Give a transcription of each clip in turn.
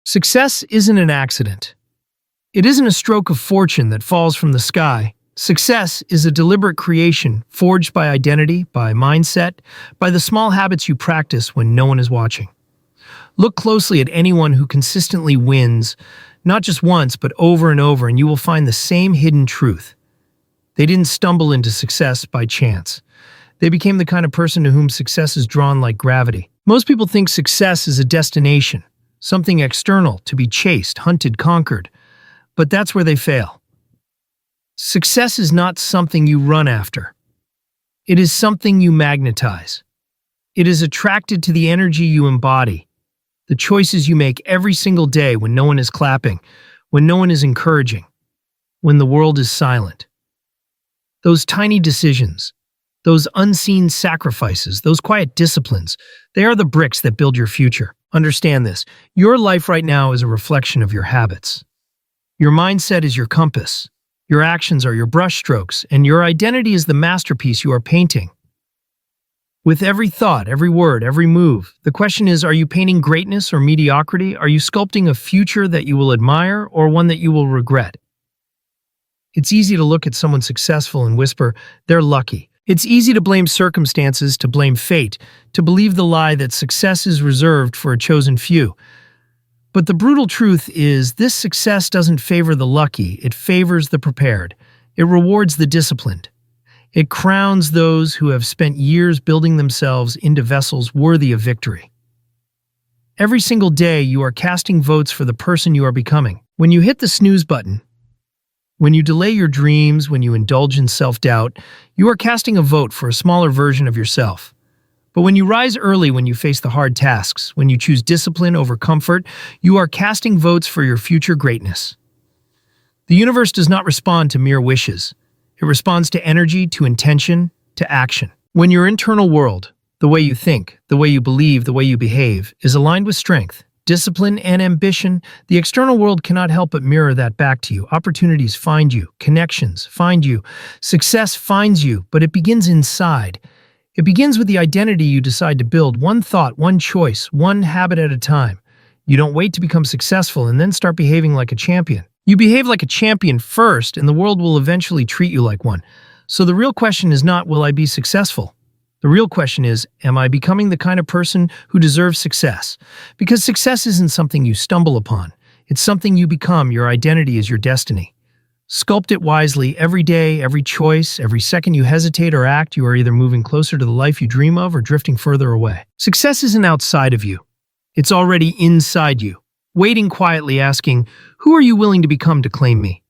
Success isn't an accident. It isn't a stroke of fortune that falls from the sky. Success is a deliberate creation forged by identity, by mindset, by the small habits you practice when no one is watching. Look closely at anyone who consistently wins, not just once, but over and over, and you will find the same hidden truth. They didn't stumble into success by chance. They became the kind of person to whom success is drawn like gravity. Most people think success is a destination, something external, to be chased, hunted, conquered. But that's where they fail. Success is not something you run after. It is something you magnetize. It is attracted to the energy you embody, the choices you make every single day when no one is clapping, when no one is encouraging, when the world is silent. Those tiny decisions, those unseen sacrifices, those quiet disciplines, they are the bricks that build your future. Understand this. Your life right now is a reflection of your habits. Your mindset is your compass. Your actions are your brushstrokes, and your identity is the masterpiece you are painting. With every thought, every word, every move, the question is, are you painting greatness or mediocrity? Are you sculpting a future that you will admire or one that you will regret? It's easy to look at someone successful and whisper, they're lucky. It's easy to blame circumstances, to blame fate, to believe the lie that success is reserved for a chosen few. But the brutal truth is, this success doesn't favor the lucky, it favors the prepared. It rewards the disciplined. It crowns those who have spent years building themselves into vessels worthy of victory. Every single day, you are casting votes for the person you are becoming. When you hit the snooze button, when you delay your dreams, when you indulge in self-doubt, you are casting a vote for a smaller version of yourself. But when you rise early, when you face the hard tasks, when you choose discipline over comfort, you are casting votes for your future greatness. The universe does not respond to mere wishes. It responds to energy, to intention, to action. When your internal world, the way you think, the way you believe, the way you behave, is aligned with strength, discipline, and ambition, the external world cannot help but mirror that back to you. Opportunities find you, connections find you, success finds you, but it begins inside. It begins with the identity you decide to build, one thought, one choice, one habit at a time. You don't wait to become successful and then start behaving like a champion. You behave like a champion first, and the world will eventually treat you like one. So the real question is not, will I be successful? The real question is, am I becoming the kind of person who deserves success? Because success isn't something you stumble upon. It's something you become. Your identity is your destiny. Sculpt it wisely. Every day, every choice, every second you hesitate or act, you are either moving closer to the life you dream of or drifting further away. Success isn't outside of you. It's already inside you, waiting quietly, asking, who are you willing to become to claim me?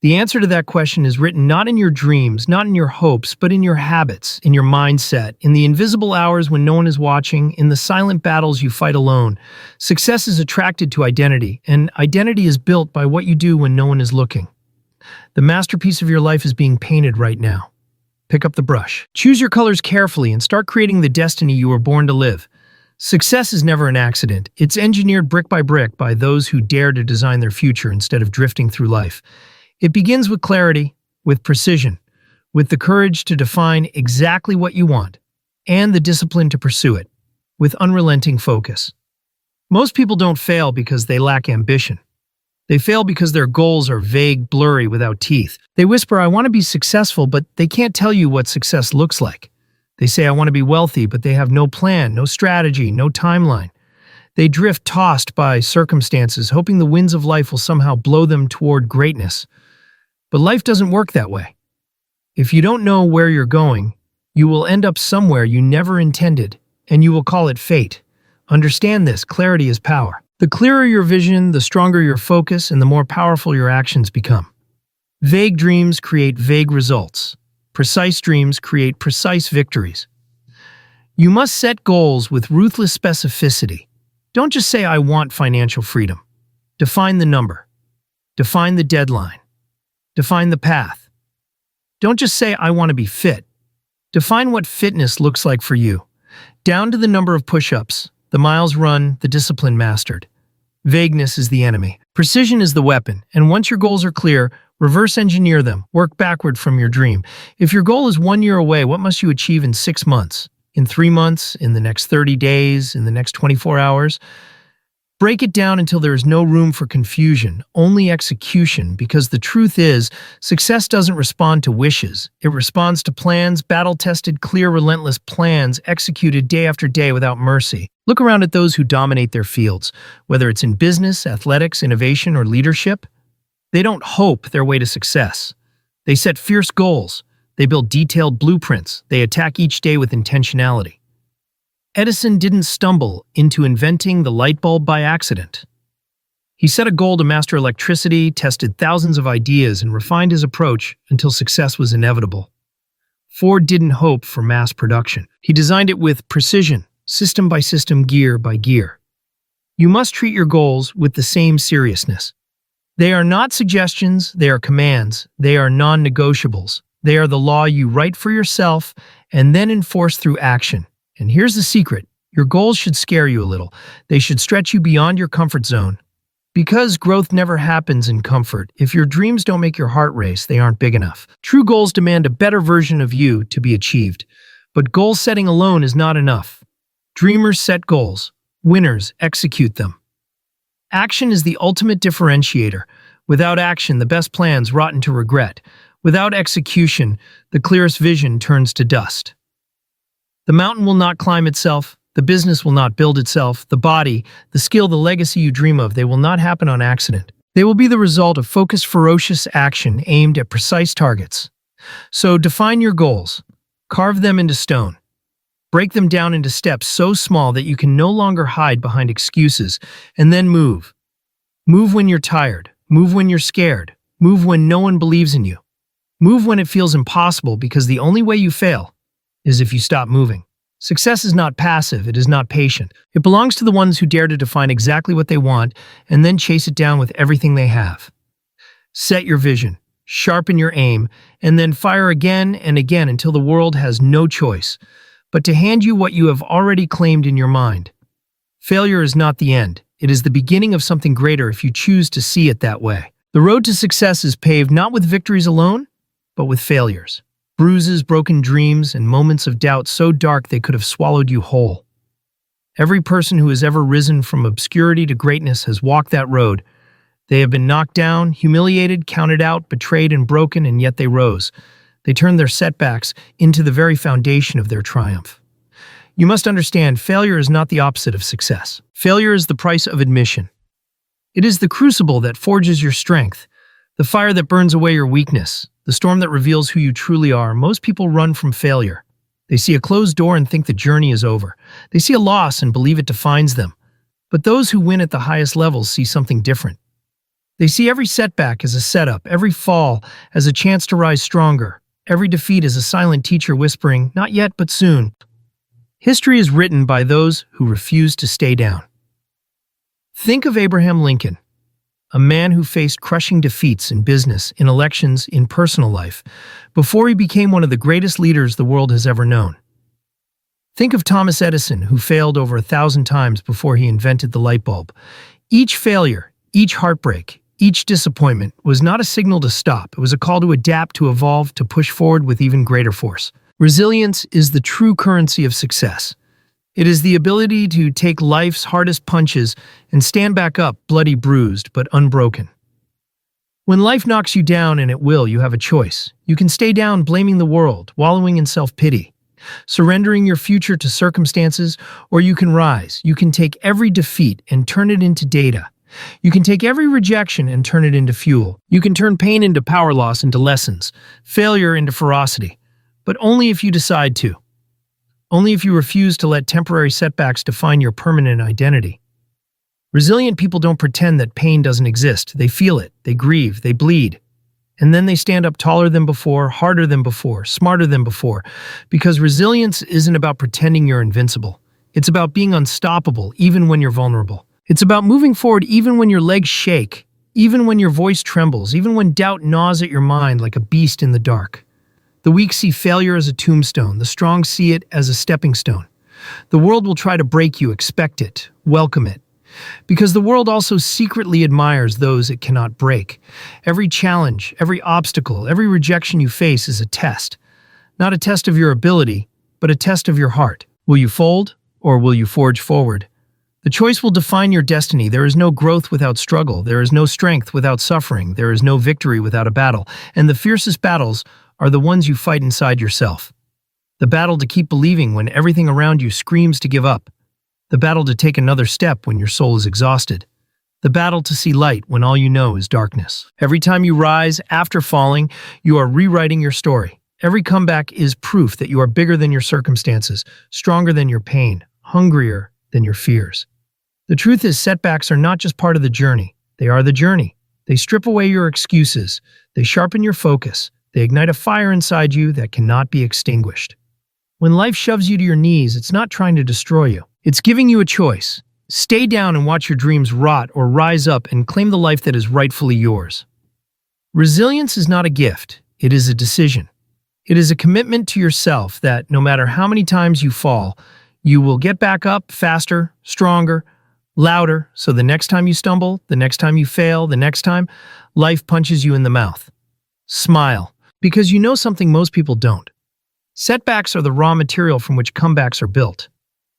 The answer to that question is written not in your dreams, not in your hopes, but in your habits, in your mindset, in the invisible hours when no one is watching, in the silent battles you fight alone. Success is attracted to identity, and identity is built by what you do when no one is looking. The masterpiece of your life is being painted right now. Pick up the brush. Choose your colors carefully and start creating the destiny you were born to live. Success is never an accident. It's engineered brick by those who dare to design their future instead of drifting through life. It begins with clarity, with precision, with the courage to define exactly what you want, and the discipline to pursue it, with unrelenting focus. Most people don't fail because they lack ambition. They fail because their goals are vague, blurry, without teeth. They whisper, I want to be successful, but they can't tell you what success looks like. They say, I want to be wealthy, but they have no plan, no strategy, no timeline. They drift tossed by circumstances, hoping the winds of life will somehow blow them toward greatness. But life doesn't work that way. If you don't know where you're going, you will end up somewhere you never intended, and you will call it fate. Understand this, clarity is power. The clearer your vision, the stronger your focus, and the more powerful your actions become. Vague dreams create vague results. Precise dreams create precise victories. You must set goals with ruthless specificity. Don't just say, I want financial freedom. Define the number. Define the deadline. Define the path. Don't just say, I want to be fit. Define what fitness looks like for you, down to the number of push-ups, the miles run, the discipline mastered. Vagueness is the enemy. Precision is the weapon, and once your goals are clear, reverse engineer them. Work backward from your dream. If your goal is 1 year away, what must you achieve in 6 months? In 3 months? In the next 30 days? In the next 24 hours? Break it down until there is no room for confusion, only execution, because the truth is, success doesn't respond to wishes. It responds to plans, battle-tested, clear, relentless plans executed day after day without mercy. Look around at those who dominate their fields, whether it's in business, athletics, innovation, or leadership. They don't hope their way to success. They set fierce goals. They build detailed blueprints. They attack each day with intentionality. Edison didn't stumble into inventing the light bulb by accident. He set a goal to master electricity, tested thousands of ideas, and refined his approach until success was inevitable. Ford didn't hope for mass production. He designed it with precision, system by system, gear by gear. You must treat your goals with the same seriousness. They are not suggestions, they are commands, they are non-negotiables. They are the law you write for yourself and then enforce through action. And here's the secret. Your goals should scare you a little. They should stretch you beyond your comfort zone. Because growth never happens in comfort, if your dreams don't make your heart race, they aren't big enough. True goals demand a better version of you to be achieved. But goal setting alone is not enough. Dreamers set goals. Winners execute them. Action is the ultimate differentiator. Without action, the best plans rot into regret. Without execution, the clearest vision turns to dust. The mountain will not climb itself, the business will not build itself, the body, the skill, the legacy you dream of, they will not happen on accident. They will be the result of focused, ferocious action aimed at precise targets. So define your goals. Carve them into stone. Break them down into steps so small that you can no longer hide behind excuses, and then move. Move when you're tired. Move when you're scared. Move when no one believes in you. Move when it feels impossible, because the only way you fail is if you stop moving. Success is not passive, it is not patient. It belongs to the ones who dare to define exactly what they want and then chase it down with everything they have. Set your vision, sharpen your aim, and then fire again and again until the world has no choice but to hand you what you have already claimed in your mind. Failure is not the end. It is the beginning of something greater if you choose to see it that way. The road to success is paved not with victories alone, but with failures. Bruises, broken dreams, and moments of doubt so dark they could have swallowed you whole. Every person who has ever risen from obscurity to greatness has walked that road. They have been knocked down, humiliated, counted out, betrayed, and broken, and yet they rose. They turned their setbacks into the very foundation of their triumph. You must understand, failure is not the opposite of success. Failure is the price of admission. It is the crucible that forges your strength, the fire that burns away your weakness, the storm that reveals who you truly are. Most people run from failure. They see a closed door and think the journey is over. They see a loss and believe it defines them. But those who win at the highest levels see something different. They see every setback as a setup, every fall as a chance to rise stronger, every defeat as a silent teacher whispering, "Not yet, but soon." History is written by those who refuse to stay down. Think of Abraham Lincoln, a man who faced crushing defeats in business, in elections, in personal life, before he became one of the greatest leaders the world has ever known. Think of Thomas Edison, who failed over 1,000 times before he invented the light bulb. Each failure, each heartbreak, each disappointment was not a signal to stop. It was a call to adapt, to evolve, to push forward with even greater force. Resilience is the true currency of success. It is the ability to take life's hardest punches and stand back up, bloody, bruised, but unbroken. When life knocks you down, and it will, you have a choice. You can stay down blaming the world, wallowing in self-pity, surrendering your future to circumstances, or you can rise. You can take every defeat and turn it into data. You can take every rejection and turn it into fuel. You can turn pain into power, loss into lessons, failure into ferocity. But only if you decide to. Only if you refuse to let temporary setbacks define your permanent identity. Resilient people don't pretend that pain doesn't exist. They feel it, they grieve, they bleed. And then they stand up taller than before, harder than before, smarter than before. Because resilience isn't about pretending you're invincible. It's about being unstoppable even when you're vulnerable. It's about moving forward even when your legs shake, even when your voice trembles, even when doubt gnaws at your mind like a beast in the dark. The weak see failure as a tombstone. The strong see it as a stepping stone. The world will try to break you. Expect it. Welcome it. Because the world also secretly admires those it cannot break. Every challenge, every obstacle, every rejection you face is a test. Not a test of your ability, but a test of your heart. Will you fold, or will you forge forward? The choice will define your destiny. There is no growth without struggle. There is no strength without suffering. There is no victory without a battle. And the fiercest battles are the ones you fight inside yourself. The battle to keep believing when everything around you screams to give up. The battle to take another step when your soul is exhausted. The battle to see light when all you know is darkness. Every time you rise after falling, you are rewriting your story. Every comeback is proof that you are bigger than your circumstances, stronger than your pain, hungrier than your fears. The truth is, setbacks are not just part of the journey. They are the journey. They strip away your excuses. They sharpen your focus. They ignite a fire inside you that cannot be extinguished. When life shoves you to your knees, it's not trying to destroy you. It's giving you a choice. Stay down and watch your dreams rot, or rise up and claim the life that is rightfully yours. Resilience is not a gift. It is a decision. It is a commitment to yourself that no matter how many times you fall, you will get back up faster, stronger, louder, so the next time you stumble, the next time you fail, the next time life punches you in the mouth. Smile, because you know something most people don't. Setbacks are the raw material from which comebacks are built.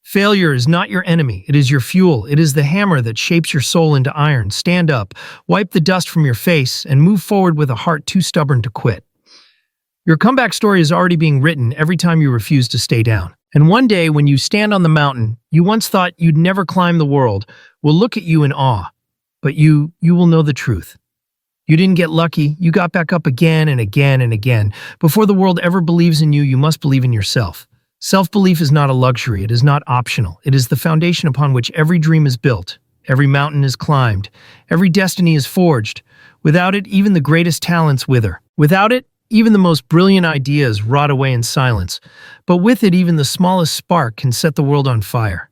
Failure is not your enemy. It is your fuel. It is the hammer that shapes your soul into iron. Stand up, wipe the dust from your face, and move forward with a heart too stubborn to quit. Your comeback story is already being written every time you refuse to stay down. And one day, when you stand on the mountain you once thought you'd never climb, the world will look at you in awe. But you will know the truth. You didn't get lucky. You got back up again and again and again. Before the world ever believes in you, you must believe in yourself. Self-belief is not a luxury. It is not optional. It is the foundation upon which every dream is built, every mountain is climbed, every destiny is forged. Without it, even the greatest talents wither. Without it, even the most brilliant ideas rot away in silence. But with it, even the smallest spark can set the world on fire.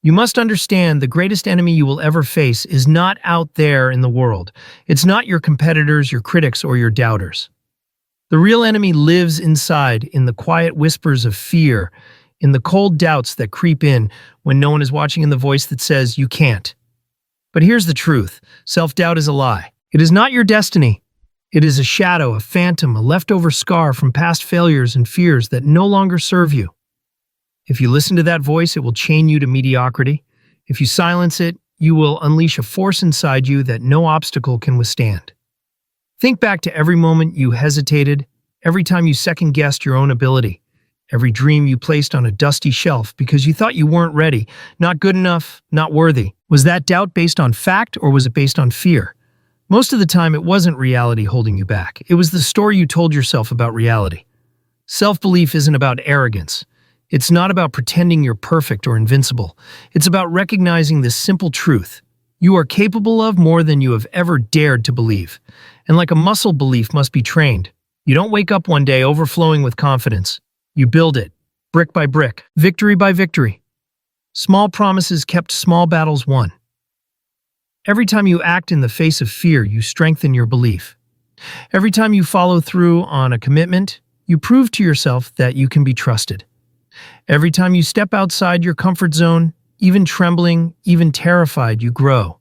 You must understand, the greatest enemy you will ever face is not out there in the world. It's not your competitors, your critics, or your doubters. The real enemy lives inside, in the quiet whispers of fear, in the cold doubts that creep in when no one is watching, in the voice that says, "You can't." But here's the truth. Self-doubt is a lie. It is not your destiny. It is a shadow, a phantom, a leftover scar from past failures and fears that no longer serve you. If you listen to that voice, it will chain you to mediocrity. If you silence it, you will unleash a force inside you that no obstacle can withstand. Think back to every moment you hesitated, every time you second-guessed your own ability, every dream you placed on a dusty shelf because you thought you weren't ready, not good enough, not worthy. Was that doubt based on fact, or was it based on fear? Most of the time, it wasn't reality holding you back. It was the story you told yourself about reality. Self-belief isn't about arrogance. It's not about pretending you're perfect or invincible. It's about recognizing this simple truth. You are capable of more than you have ever dared to believe. And like a muscle, belief must be trained. You don't wake up one day overflowing with confidence. You build it, brick by brick, victory by victory. Small promises kept, small battles won. Every time you act in the face of fear, you strengthen your belief. Every time you follow through on a commitment, you prove to yourself that you can be trusted. Every time you step outside your comfort zone, even trembling, even terrified, you grow.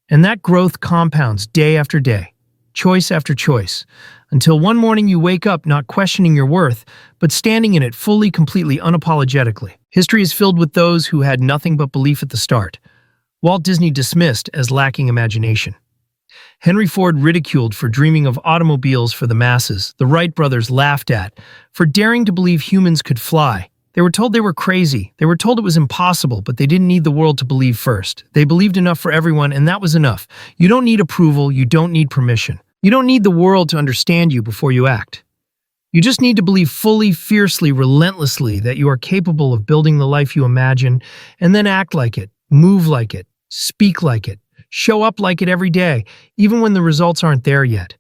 And that growth compounds day after day, choice after choice, until one morning you wake up not questioning your worth, but standing in it fully, completely, unapologetically. History is filled with those who had nothing but belief at the start. Walt Disney dismissed as lacking imagination. Henry Ford ridiculed for dreaming of automobiles for the masses. The Wright brothers laughed at for daring to believe humans could fly. They were told they were crazy. They were told it was impossible, but they didn't need the world to believe first. They believed enough for everyone, and that was enough. You don't need approval. You don't need permission. You don't need the world to understand you before you act. You just need to believe fully, fiercely, relentlessly that you are capable of building the life you imagine, and then act like it, move like it, speak like it, show up like it every day, even when the results aren't there yet.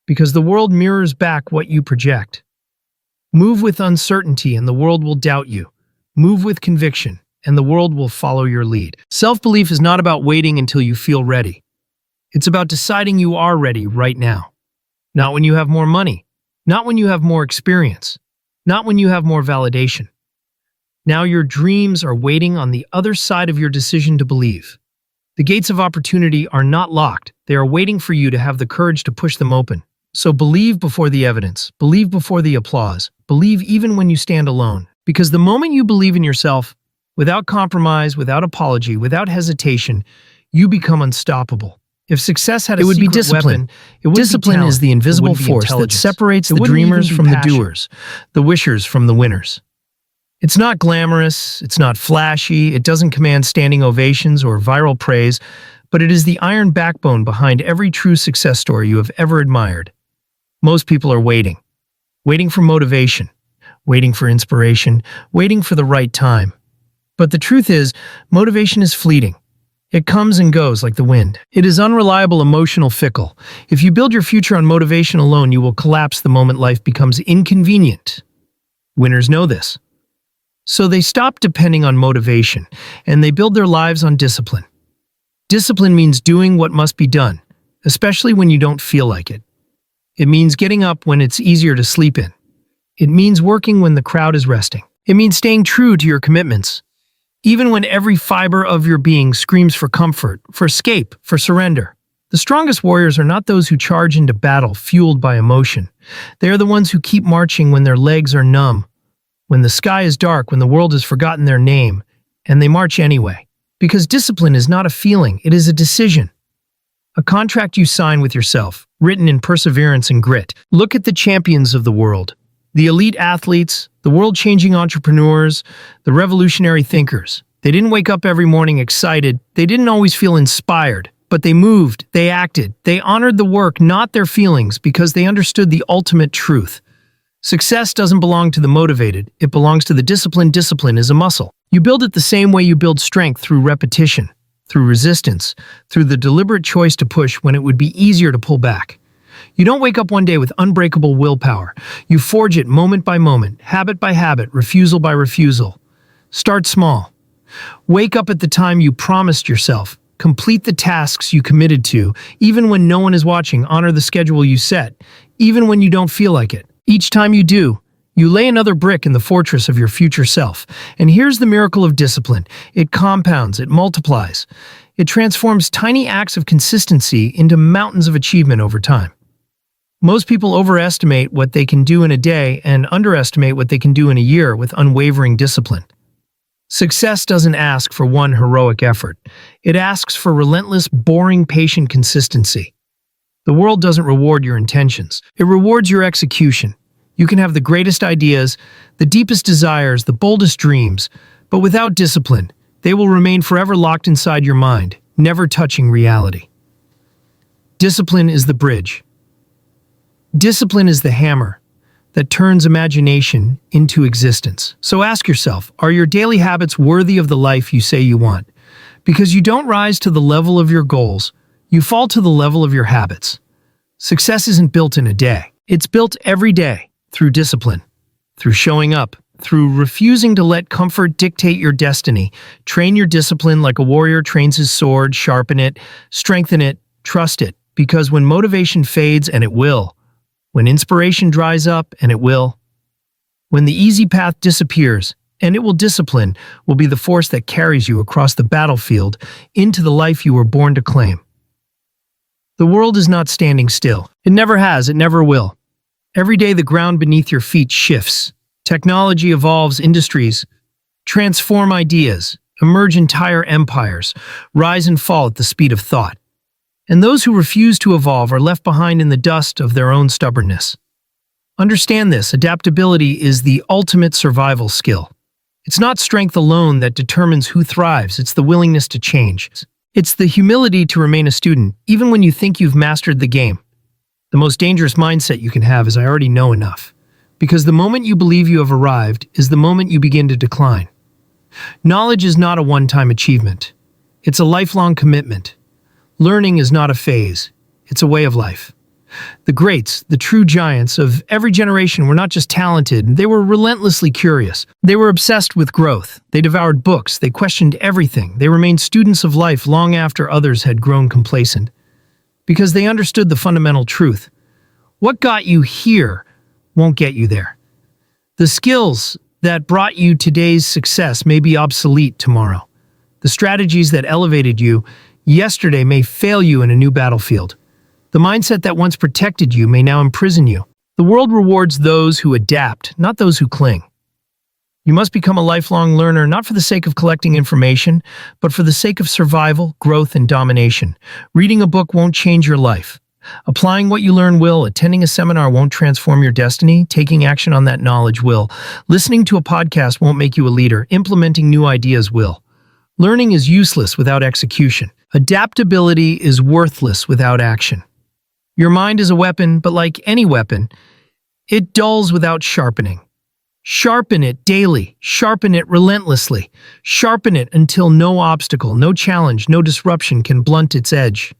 Because the world mirrors back what you project. Move with uncertainty and the world will doubt you. Move with conviction and the world will follow your lead. Self-belief is not about waiting until you feel ready. It's about deciding you are ready right now. Not when you have more money. Not when you have more experience. Not when you have more validation. Now your dreams are waiting on the other side of your decision to believe. The gates of opportunity are not locked. They are waiting for you to have the courage to push them open. So believe before the evidence. Believe before the applause. Believe even when you stand alone. Because the moment you believe in yourself, Without compromise, without apology, without hesitation, you become unstoppable. If success had a would be secret discipline. weapon, it would Discipline be talent. is the It invisible wouldn't be force that intelligence. separates It the wouldn't even dreamers be from the passion. doers. The wishers from the winners. It's not glamorous, it's not flashy, it doesn't command standing ovations or viral praise, but it is the iron backbone behind every true success story you have ever admired. Most people are waiting. Waiting for motivation, waiting for inspiration, waiting for the right time. But the truth is, motivation is fleeting. It comes and goes like the wind. It is unreliable, emotional, fickle. If you build your future on motivation alone, you will collapse the moment life becomes inconvenient. Winners know this. So they stop depending on motivation, and they build their lives on discipline. Discipline means doing what must be done, especially when you don't feel like it. It means getting up when it's easier to sleep in. It means working when the crowd is resting. It means staying true to your commitments, even when every fiber of your being screams for comfort, for escape, for surrender. The strongest warriors are not those who charge into battle fueled by emotion. They are the ones who keep marching when their legs are numb, when the sky is dark, when the world has forgotten their name, and they march anyway. Because discipline is not a feeling, it is a decision. A contract you sign with yourself, written in perseverance and grit. Look at the champions of the world. The elite athletes, the world-changing entrepreneurs, the revolutionary thinkers. They didn't wake up every morning excited. They didn't always feel inspired. But they moved, they acted, they honored the work, not their feelings, because they understood the ultimate truth. Success doesn't belong to the motivated, it belongs to the disciplined. Discipline is a muscle. You build it the same way you build strength, through repetition, through resistance, through the deliberate choice to push when it would be easier to pull back. You don't wake up one day with unbreakable willpower. You forge it moment by moment, habit by habit, refusal by refusal. Start small. Wake up at the time you promised yourself. Complete the tasks you committed to, even when no one is watching. Honor the schedule you set, even when you don't feel like it. Each time you do, you lay another brick in the fortress of your future self. And here's the miracle of discipline. It compounds, it multiplies. It transforms tiny acts of consistency into mountains of achievement over time. Most people overestimate what they can do in a day and underestimate what they can do in a year with unwavering discipline. Success doesn't ask for one heroic effort. It asks for relentless, boring, patient consistency. The world doesn't reward your intentions. It rewards your execution. You can have the greatest ideas, the deepest desires, the boldest dreams, but without discipline, they will remain forever locked inside your mind, never touching reality. Discipline is the bridge. Discipline is the hammer that turns imagination into existence. So ask yourself, are your daily habits worthy of the life you say you want? Because you don't rise to the level of your goals, you fall to the level of your habits. Success isn't built in a day. It's built every day, through discipline, through showing up, through refusing to let comfort dictate your destiny. Train your discipline like a warrior trains his sword, sharpen it, strengthen it, trust it. Because when motivation fades, and it will, when inspiration dries up, and it will, when the easy path disappears, and it will, discipline will be the force that carries you across the battlefield into the life you were born to claim. The world is not standing still. It never has, it never will. Every day the ground beneath your feet shifts. Technology evolves, industries transform, ideas emerge, entire empires rise and fall at the speed of thought. And those who refuse to evolve are left behind in the dust of their own stubbornness. Understand this, adaptability is the ultimate survival skill. It's not strength alone that determines who thrives, it's the willingness to change. It's the humility to remain a student, even when you think you've mastered the game. The most dangerous mindset you can have is, I already know enough. Because the moment you believe you have arrived is the moment you begin to decline. Knowledge is not a one-time achievement. It's a lifelong commitment. Learning is not a phase. It's a way of life. The greats, the true giants of every generation, were not just talented, they were relentlessly curious. They were obsessed with growth. They devoured books. They questioned everything. They remained students of life long after others had grown complacent. Because they understood the fundamental truth. What got you here won't get you there. The skills that brought you today's success may be obsolete tomorrow. The strategies that elevated you yesterday may fail you in a new battlefield. The mindset that once protected you may now imprison you. The world rewards those who adapt, not those who cling. You must become a lifelong learner, not for the sake of collecting information, but for the sake of survival, growth, and domination. Reading a book won't change your life. Applying what you learn will. Attending a seminar won't transform your destiny. Taking action on that knowledge will. Listening to a podcast won't make you a leader. Implementing new ideas will. Learning is useless without execution. Adaptability is worthless without action. Your mind is a weapon, but like any weapon, it dulls without sharpening. Sharpen it daily. Sharpen it relentlessly. Sharpen it until no obstacle, no challenge, no disruption can blunt its edge.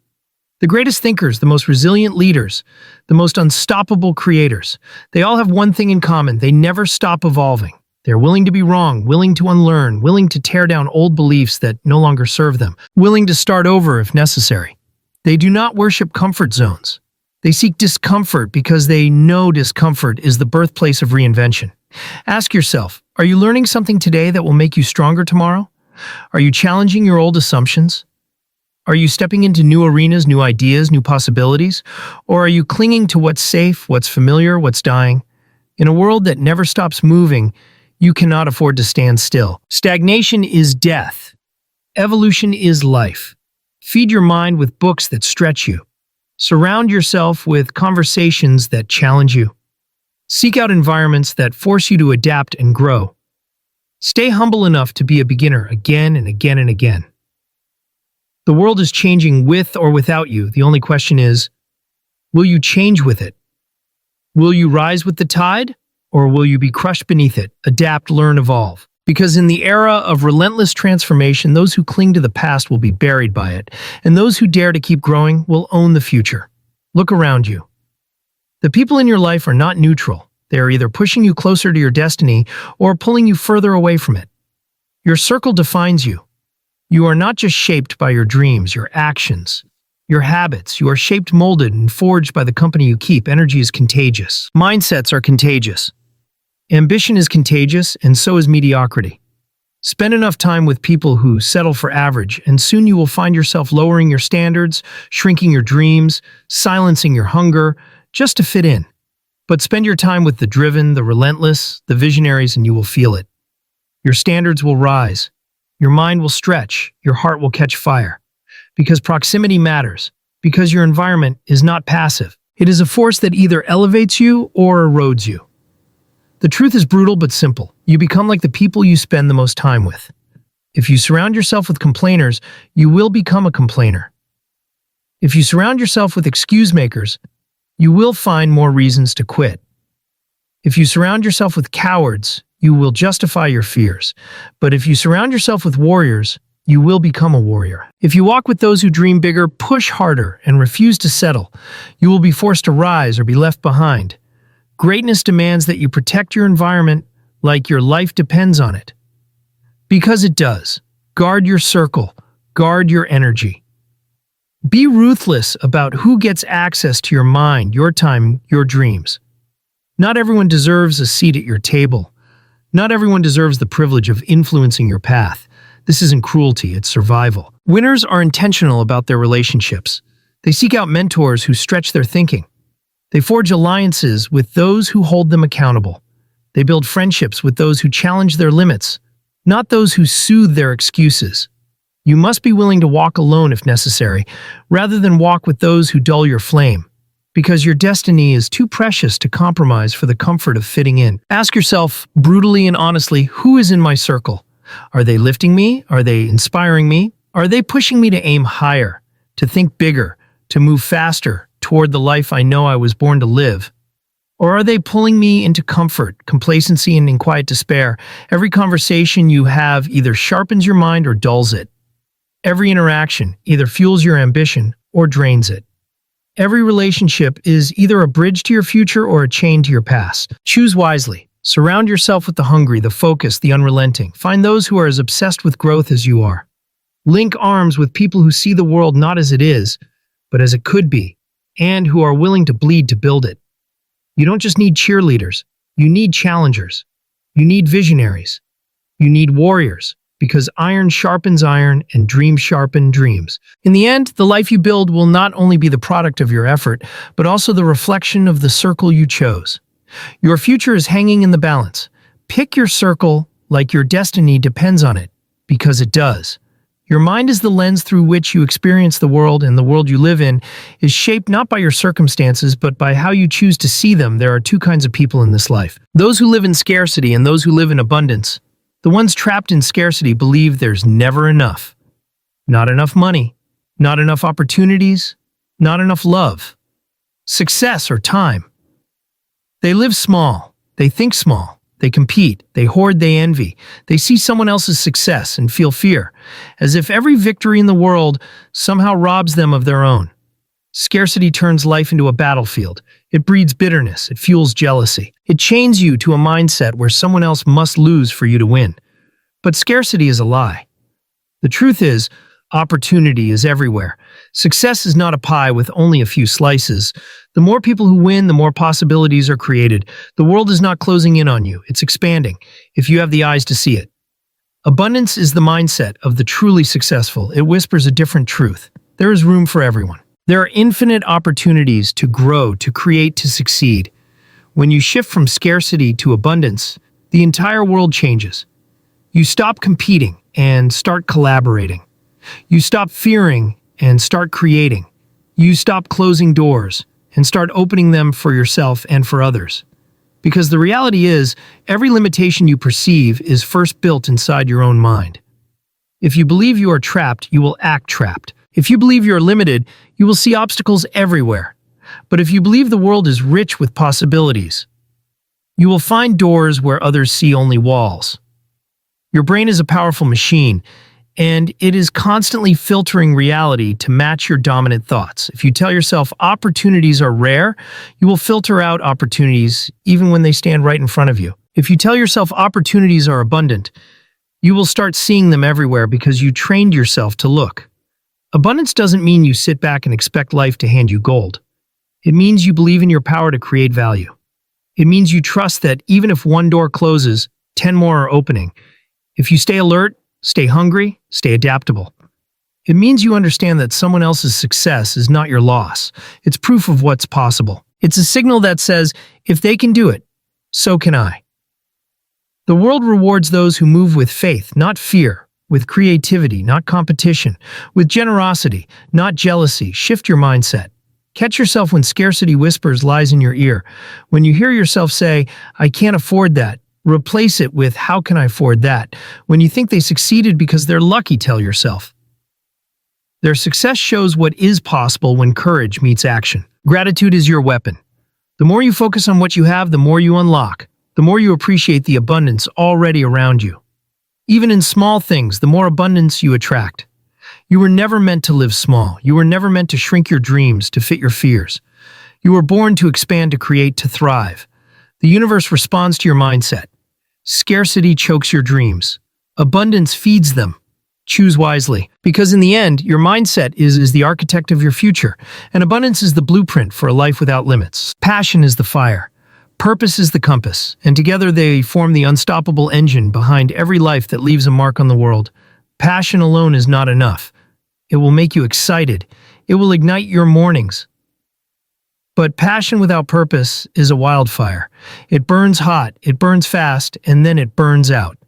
The greatest thinkers, the most resilient leaders, the most unstoppable creators, they all have one thing in common: they never stop evolving. They're willing to be wrong, willing to unlearn, willing to tear down old beliefs that no longer serve them, willing to start over if necessary. They do not worship comfort zones. They seek discomfort because they know discomfort is the birthplace of reinvention. Ask yourself, are you learning something today that will make you stronger tomorrow? Are you challenging your old assumptions? Are you stepping into new arenas, new ideas, new possibilities? Or are you clinging to what's safe, what's familiar, what's dying? In a world that never stops moving, you cannot afford to stand still. Stagnation is death. Evolution is life. Feed your mind with books that stretch you. Surround yourself with conversations that challenge you. Seek out environments that force you to adapt and grow. Stay humble enough to be a beginner again and again and again. The world is changing with or without you. The only question is, will you change with it? Will you rise with the tide, or will you be crushed beneath it? Adapt, learn, evolve. Because in the era of relentless transformation, those who cling to the past will be buried by it, and those who dare to keep growing will own the future. Look around you. The people in your life are not neutral. They are either pushing you closer to your destiny or pulling you further away from it. Your circle defines you. You are not just shaped by your dreams, your actions, your habits. You are shaped, molded, and forged by the company you keep. Energy is contagious. Mindsets are contagious. Ambition is contagious, and so is mediocrity. Spend enough time with people who settle for average, and soon you will find yourself lowering your standards, shrinking your dreams, silencing your hunger, just to fit in. But spend your time with the driven, the relentless, the visionaries, and you will feel it. Your standards will rise. Your mind will stretch. Your heart will catch fire. Because proximity matters. Because your environment is not passive. It is a force that either elevates you or erodes you. The truth is brutal but simple. You become like the people you spend the most time with. If you surround yourself with complainers, you will become a complainer. If you surround yourself with excuse makers, you will find more reasons to quit. If you surround yourself with cowards, you will justify your fears. But if you surround yourself with warriors, you will become a warrior. If you walk with those who dream bigger, push harder, and refuse to settle, you will be forced to rise or be left behind. Greatness demands that you protect your environment like your life depends on it. Because it does. Guard your circle. Guard your energy. Be ruthless about who gets access to your mind, your time, your dreams. Not everyone deserves a seat at your table. Not everyone deserves the privilege of influencing your path. This isn't cruelty, it's survival. Winners are intentional about their relationships. They seek out mentors who stretch their thinking. They forge alliances with those who hold them accountable. They build friendships with those who challenge their limits, not those who soothe their excuses. You must be willing to walk alone if necessary, rather than walk with those who dull your flame, because your destiny is too precious to compromise for the comfort of fitting in. Ask yourself, brutally and honestly, who is in my circle? Are they lifting me? Are they inspiring me? Are they pushing me to aim higher, to think bigger, to move faster toward the life I know I was born to live? Or are they pulling me into comfort, complacency, and in quiet despair? Every conversation you have either sharpens your mind or dulls it. Every interaction either fuels your ambition or drains it. Every relationship is either a bridge to your future or a chain to your past. Choose wisely. Surround yourself with the hungry, the focused, the unrelenting. Find those who are as obsessed with growth as you are. Link arms with people who see the world not as it is, but as it could be, and who are willing to bleed to build it. You don't just need cheerleaders. You need challengers. You need visionaries. You need warriors, because iron sharpens iron and dreams sharpen dreams. In the end, the life you build will not only be the product of your effort, but also the reflection of the circle you chose. Your future is hanging in the balance. Pick your circle like your destiny depends on it, because it does. Your mind is the lens through which you experience the world, and the world you live in is shaped not by your circumstances, but by how you choose to see them. There are two kinds of people in this life: those who live in scarcity and those who live in abundance. The ones trapped in scarcity believe there's never enough. Not enough money, not enough opportunities, not enough love, success, or time. They live small, they think small, they compete, they hoard, they envy. They see someone else's success and feel fear, as if every victory in the world somehow robs them of their own. Scarcity turns life into a battlefield. It breeds bitterness, it fuels jealousy. It chains you to a mindset where someone else must lose for you to win. But scarcity is a lie. The truth is, opportunity is everywhere. Success is not a pie with only a few slices. The more people who win, the more possibilities are created. The world is not closing in on you, it's expanding, if you have the eyes to see it. Abundance is the mindset of the truly successful. It whispers a different truth. There is room for everyone. There are infinite opportunities to grow, to create, to succeed. When you shift from scarcity to abundance, the entire world changes. You stop competing and start collaborating. You stop fearing and start creating. You stop closing doors and start opening them for yourself and for others. Because the reality is, every limitation you perceive is first built inside your own mind. If you believe you are trapped, you will act trapped. If you believe you are limited, you will see obstacles everywhere. But if you believe the world is rich with possibilities, you will find doors where others see only walls. Your brain is a powerful machine, and it is constantly filtering reality to match your dominant thoughts. If you tell yourself opportunities are rare, you will filter out opportunities even when they stand right in front of you. If you tell yourself opportunities are abundant, you will start seeing them everywhere because you trained yourself to look. Abundance doesn't mean you sit back and expect life to hand you gold. It means you believe in your power to create value. It means you trust that even if one door closes, 10 more are opening. If you stay alert, stay hungry, stay adaptable. It means you understand that someone else's success is not your loss. It's proof of what's possible. It's a signal that says, if they can do it, so can I. The world rewards those who move with faith, not fear, with creativity, not competition, with generosity, not jealousy. Shift your mindset. Catch yourself when scarcity whispers lies in your ear. When you hear yourself say, I can't afford that, replace it with, how can I afford that? When you think they succeeded because they're lucky, tell yourself, their success shows what is possible when courage meets action. Gratitude is your weapon. The more you focus on what you have, the more you unlock. The more you appreciate the abundance already around you. Even in small things, the more abundance you attract. You were never meant to live small. You were never meant to shrink your dreams to fit your fears. You were born to expand, to create, to thrive. The universe responds to your mindset. Scarcity chokes your dreams. Abundance feeds them. Choose wisely, because in the end, your mindset is the architect of your future, and abundance is the blueprint for a life without limits. Passion is the fire. Purpose is the compass, and together they form the unstoppable engine behind every life that leaves a mark on the world. Passion alone is not enough. It will make you excited. It will ignite your mornings. But passion without purpose is a wildfire. It burns hot, it burns fast, and then it burns out.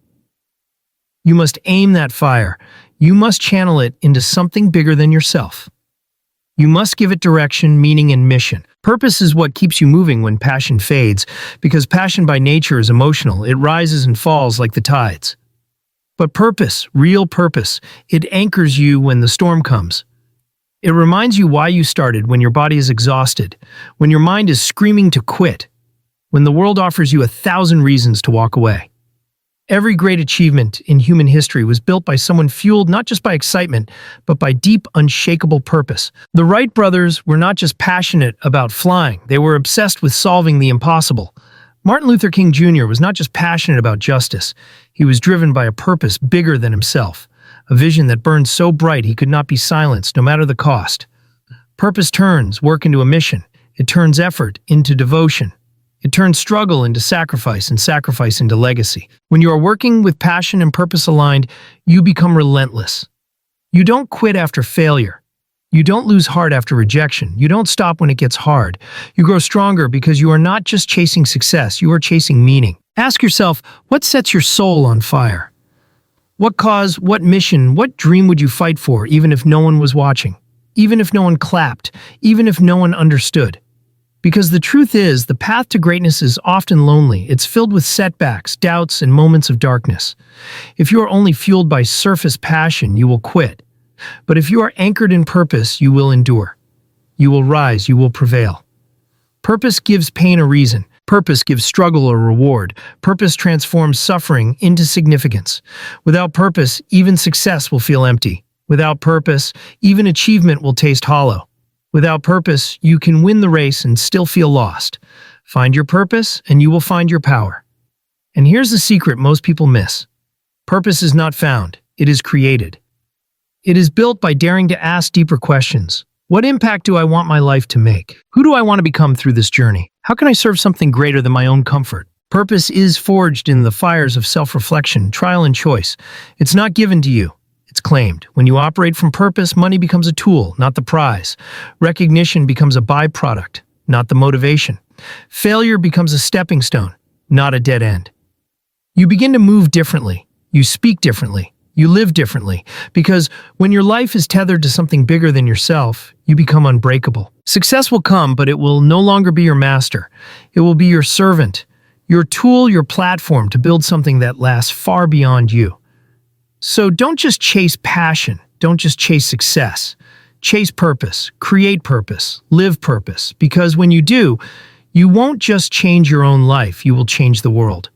You must aim that fire. You must channel it into something bigger than yourself. You must give it direction, meaning, and mission. Purpose is what keeps you moving when passion fades, because passion by nature is emotional. It rises and falls like the tides. But purpose, real purpose, it anchors you when the storm comes. It reminds you why you started when your body is exhausted, when your mind is screaming to quit, when the world offers you 1,000 reasons to walk away. Every great achievement in human history was built by someone fueled not just by excitement, but by deep, unshakable purpose. The Wright brothers were not just passionate about flying, they were obsessed with solving the impossible. Martin Luther King Jr. was not just passionate about justice, he was driven by a purpose bigger than himself. A vision that burned so bright he could not be silenced, no matter the cost. Purpose turns work into a mission. It turns effort into devotion. It turns struggle into sacrifice and sacrifice into legacy. When you are working with passion and purpose aligned, you become relentless. You don't quit after failure. You don't lose heart after rejection. You don't stop when it gets hard. You grow stronger because you are not just chasing success, you are chasing meaning. Ask yourself, what sets your soul on fire? What cause, what mission, what dream would you fight for even if no one was watching? Even if no one clapped? Even if no one understood? Because the truth is, the path to greatness is often lonely. It's filled with setbacks, doubts, and moments of darkness. If you are only fueled by surface passion, you will quit. But if you are anchored in purpose, you will endure. You will rise, you will prevail. Purpose gives pain a reason. Purpose gives struggle a reward. Purpose transforms suffering into significance. Without purpose, even success will feel empty. Without purpose, even achievement will taste hollow. Without purpose, you can win the race and still feel lost. Find your purpose, and you will find your power. And here's the secret most people miss. Purpose is not found, it is created. It is built by daring to ask deeper questions. What impact do I want my life to make? Who do I want to become through this journey? How can I serve something greater than my own comfort? Purpose is forged in the fires of self-reflection, trial and choice. It's not given to you. It's claimed. When you operate from purpose, money becomes a tool, not the prize. Recognition becomes a byproduct, not the motivation. Failure becomes a stepping stone, not a dead end. You begin to move differently. You speak differently. You live differently. Because when your life is tethered to something bigger than yourself, you become unbreakable. Success will come, but it will no longer be your master. It will be your servant, your tool, your platform to build something that lasts far beyond you. So don't just chase passion, don't just chase success. Chase purpose, create purpose, live purpose, because when you do, you won't just change your own life, you will change the world.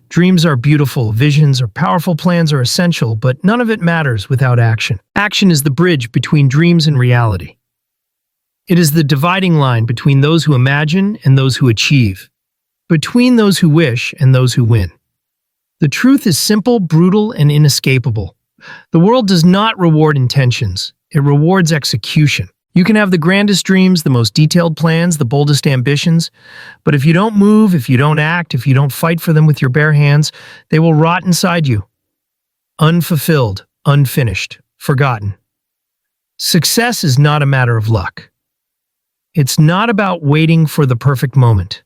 Dreams are beautiful, visions are powerful, plans are essential, but none of it matters without action. Action is the bridge between dreams and reality. It is the dividing line between those who imagine and those who achieve, between those who wish and those who win. The truth is simple, brutal, and inescapable. The world does not reward intentions. It rewards execution. You can have the grandest dreams, the most detailed plans, the boldest ambitions, but if you don't move, if you don't act, if you don't fight for them with your bare hands, they will rot inside you. Unfulfilled, unfinished, forgotten. Success is not a matter of luck. It's not about waiting for the perfect moment.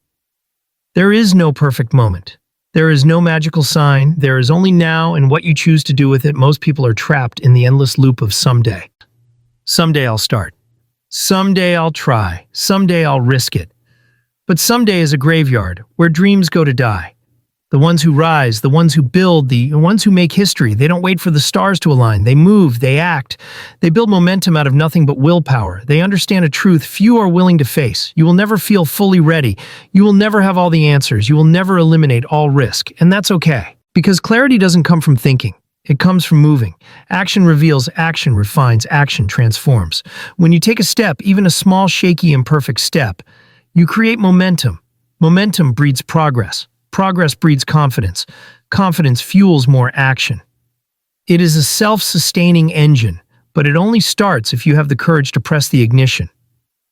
There is no perfect moment. There is no magical sign. There is only now and what you choose to do with it. Most people are trapped in the endless loop of someday. Someday I'll start. Someday I'll try. Someday I'll risk it. But someday is a graveyard where dreams go to die. The ones who rise, the ones who build, the ones who make history, they don't wait for the stars to align. They move, they act. They build momentum out of nothing but willpower. They understand a truth few are willing to face. You will never feel fully ready. You will never have all the answers. You will never eliminate all risk. And that's okay. Because clarity doesn't come from thinking. It comes from moving. Action reveals, action refines, action transforms. When you take a step, even a small, shaky, imperfect step, you create momentum. Momentum breeds progress. Progress breeds confidence. Confidence fuels more action. It is a self-sustaining engine, but it only starts if you have the courage to press the ignition.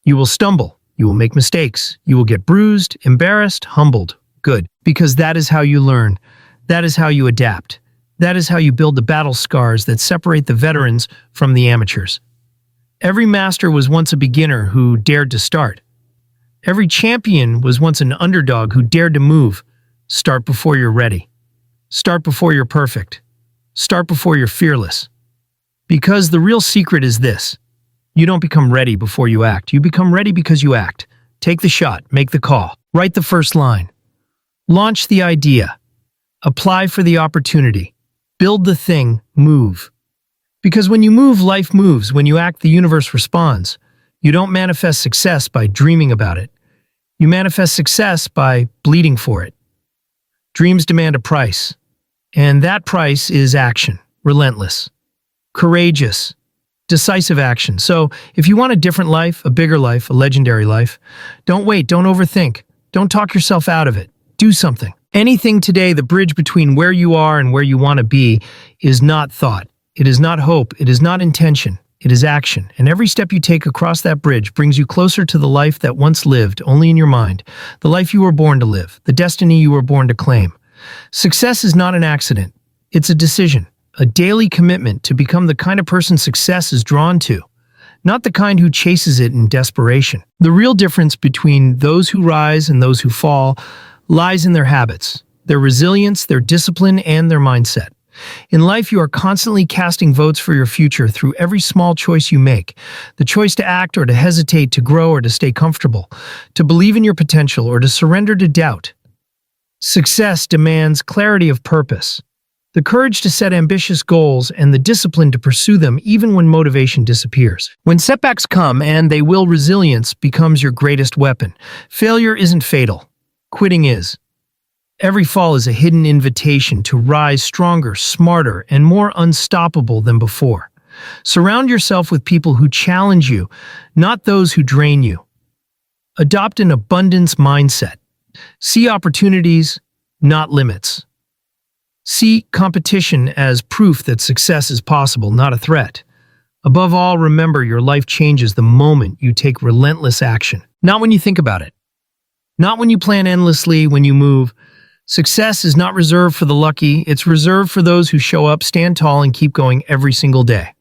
You will stumble. You will make mistakes. You will get bruised, embarrassed, humbled. Good. Because that is how you learn. That is how you adapt. That is how you build the battle scars that separate the veterans from the amateurs. Every master was once a beginner who dared to start. Every champion was once an underdog who dared to move. Start before you're ready. Start before you're perfect. Start before you're fearless. Because the real secret is this. You don't become ready before you act. You become ready because you act. Take the shot. Make the call. Write the first line. Launch the idea. Apply for the opportunity. Build the thing. Move. Because when you move, life moves. When you act, the universe responds. You don't manifest success by dreaming about it. You manifest success by bleeding for it. Dreams demand a price, and that price is action, relentless, courageous, decisive action. So, if you want a different life, a bigger life, a legendary life, don't wait, don't overthink, don't talk yourself out of it. Do something. Anything today, the bridge between where you are and where you want to be is not thought. It is not hope. It is not intention. It is action, and every step you take across that bridge brings you closer to the life that once lived only in your mind, the life you were born to live, the destiny you were born to claim. Success is not an accident. It's a decision, a daily commitment to become the kind of person success is drawn to, not the kind who chases it in desperation. The real difference between those who rise and those who fall lies in their habits, their resilience, their discipline, and their mindset. In life, you are constantly casting votes for your future through every small choice you make. The choice to act or to hesitate, to grow or to stay comfortable, to believe in your potential or to surrender to doubt. Success demands clarity of purpose, the courage to set ambitious goals, and the discipline to pursue them even when motivation disappears. When setbacks come, and they will, resilience becomes your greatest weapon. Failure isn't fatal. Quitting is. Every fall is a hidden invitation to rise stronger, smarter, and more unstoppable than before. Surround yourself with people who challenge you, not those who drain you. Adopt an abundance mindset. See opportunities, not limits. See competition as proof that success is possible, not a threat. Above all, remember your life changes the moment you take relentless action. Not when you think about it. Not when you plan endlessly, when you move. Success is not reserved for the lucky, it's reserved for those who show up, stand tall, and keep going every single day.